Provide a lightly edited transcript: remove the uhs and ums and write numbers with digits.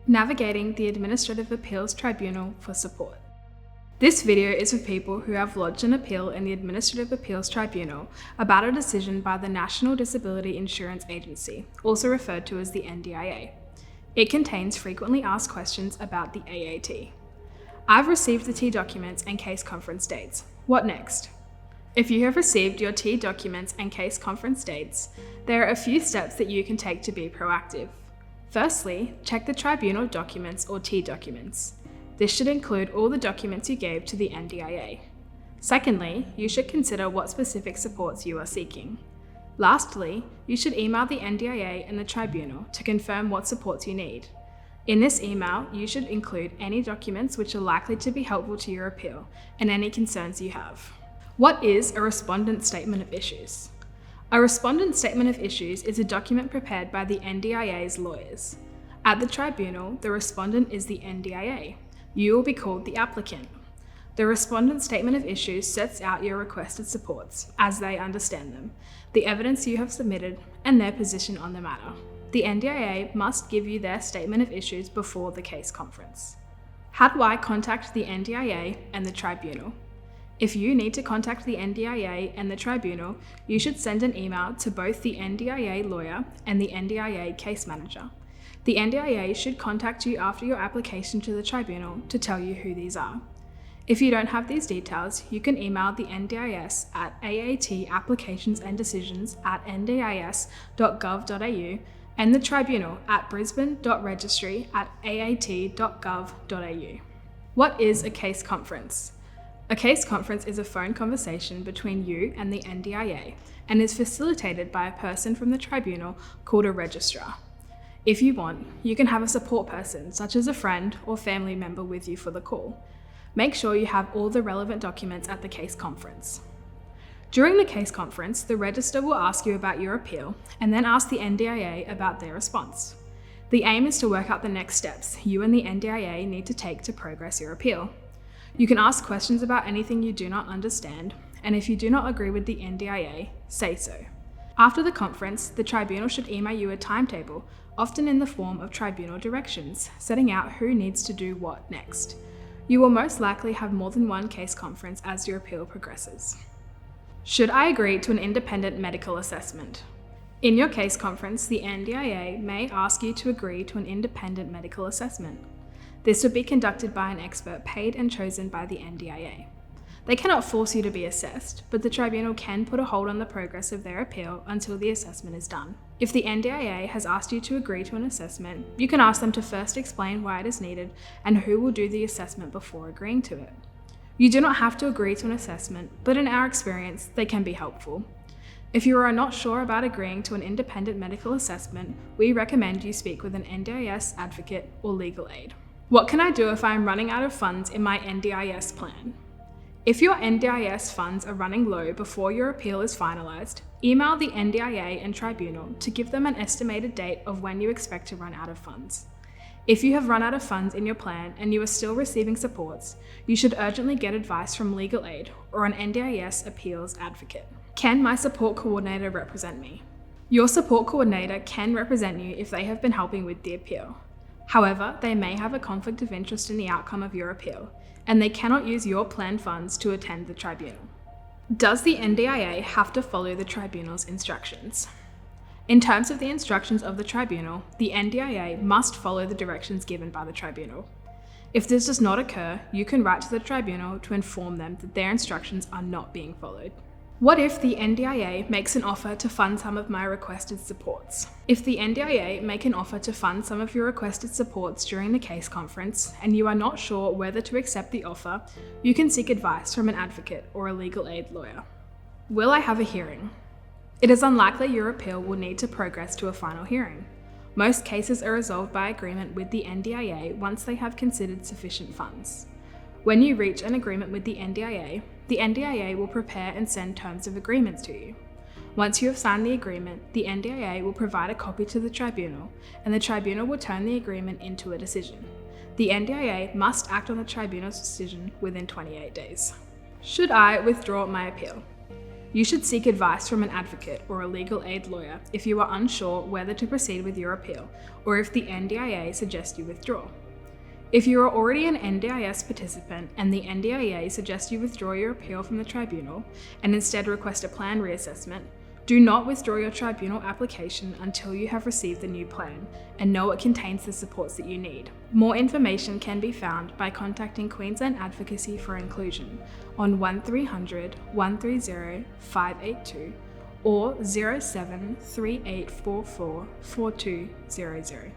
Navigating the Administrative Appeals Tribunal for support. This video is for people who have lodged an appeal in the Administrative Appeals Tribunal about a decision by the National Disability Insurance Agency, also referred to as the NDIA. It contains frequently asked questions about the AAT. I've received the T documents and case conference dates. What next? If you have received your T documents and case conference dates, there are a few steps that you can take to be proactive. Firstly, check the tribunal documents or T documents. This should include all the documents you gave to the NDIA. Secondly, you should consider what specific supports you are seeking. Lastly, you should email the NDIA and the tribunal to confirm what supports you need. In this email, you should include any documents which are likely to be helpful to your appeal and any concerns you have. What is a respondent statement of issues? A respondent statement of issues is a document prepared by the NDIA's lawyers. At the tribunal, the respondent is the NDIA. You will be called the applicant. The respondent statement of issues sets out your requested supports, as they understand them, the evidence you have submitted, and their position on the matter. The NDIA must give you their statement of issues before the case conference. How do I contact the NDIA and the tribunal? If you need to contact the NDIA and the tribunal, you should send an email to both the NDIA lawyer and the NDIA case manager. The NDIA should contact you after your application to the tribunal to tell you who these are. If you don't have these details, you can email the NDIS at aatapplications&decisions@ndis.gov.au and the tribunal at brisbane.registry@aat.gov.au. What is a case conference? A case conference is a phone conversation between you and the NDIA and is facilitated by a person from the tribunal called a registrar. If you want, you can have a support person, such as a friend or family member, with you for the call. Make sure you have all the relevant documents at the case conference. During the case conference, the registrar will ask you about your appeal and then ask the NDIA about their response. The aim is to work out the next steps you and the NDIA need to take to progress your appeal. You can ask questions about anything you do not understand, and if you do not agree with the NDIA, say so. After the conference, the tribunal should email you a timetable, often in the form of tribunal directions, setting out who needs to do what next. You will most likely have more than one case conference as your appeal progresses. Should I agree to an independent medical assessment? In your case conference, the NDIA may ask you to agree to an independent medical assessment. This would be conducted by an expert paid and chosen by the NDIA. They cannot force you to be assessed, but the tribunal can put a hold on the progress of their appeal until the assessment is done. If the NDIA has asked you to agree to an assessment, you can ask them to first explain why it is needed and who will do the assessment before agreeing to it. You do not have to agree to an assessment, but in our experience, they can be helpful. If you are not sure about agreeing to an independent medical assessment, we recommend you speak with an NDIS advocate or legal aid. What can I do if I am running out of funds in my NDIS plan? If your NDIS funds are running low before your appeal is finalised, email the NDIA and tribunal to give them an estimated date of when you expect to run out of funds. If you have run out of funds in your plan and you are still receiving supports, you should urgently get advice from legal aid or an NDIS appeals advocate. Can my support coordinator represent me? Your support coordinator can represent you if they have been helping with the appeal. However, they may have a conflict of interest in the outcome of your appeal, and they cannot use your plan funds to attend the tribunal. Does the NDIA have to follow the tribunal's instructions? In terms of the instructions of the tribunal, the NDIA must follow the directions given by the tribunal. If this does not occur, you can write to the tribunal to inform them that their instructions are not being followed. What if the NDIA makes an offer to fund some of my requested supports? If the NDIA make an offer to fund some of your requested supports during the case conference and you are not sure whether to accept the offer, you can seek advice from an advocate or a legal aid lawyer. Will I have a hearing? It is unlikely your appeal will need to progress to a final hearing. Most cases are resolved by agreement with the NDIA once they have considered sufficient funds. When you reach an agreement with the NDIA will prepare and send terms of agreements to you. Once you have signed the agreement, the NDIA will provide a copy to the tribunal, and the tribunal will turn the agreement into a decision. The NDIA must act on the tribunal's decision within 28 days. Should I withdraw my appeal? You should seek advice from an advocate or a legal aid lawyer if you are unsure whether to proceed with your appeal or if the NDIA suggests you withdraw. If you are already an NDIS participant and the NDIA suggests you withdraw your appeal from the tribunal and instead request a plan reassessment, do not withdraw your tribunal application until you have received the new plan and know it contains the supports that you need. More information can be found by contacting Queensland Advocacy for Inclusion on 1300 130 582 or 07 3844 4200.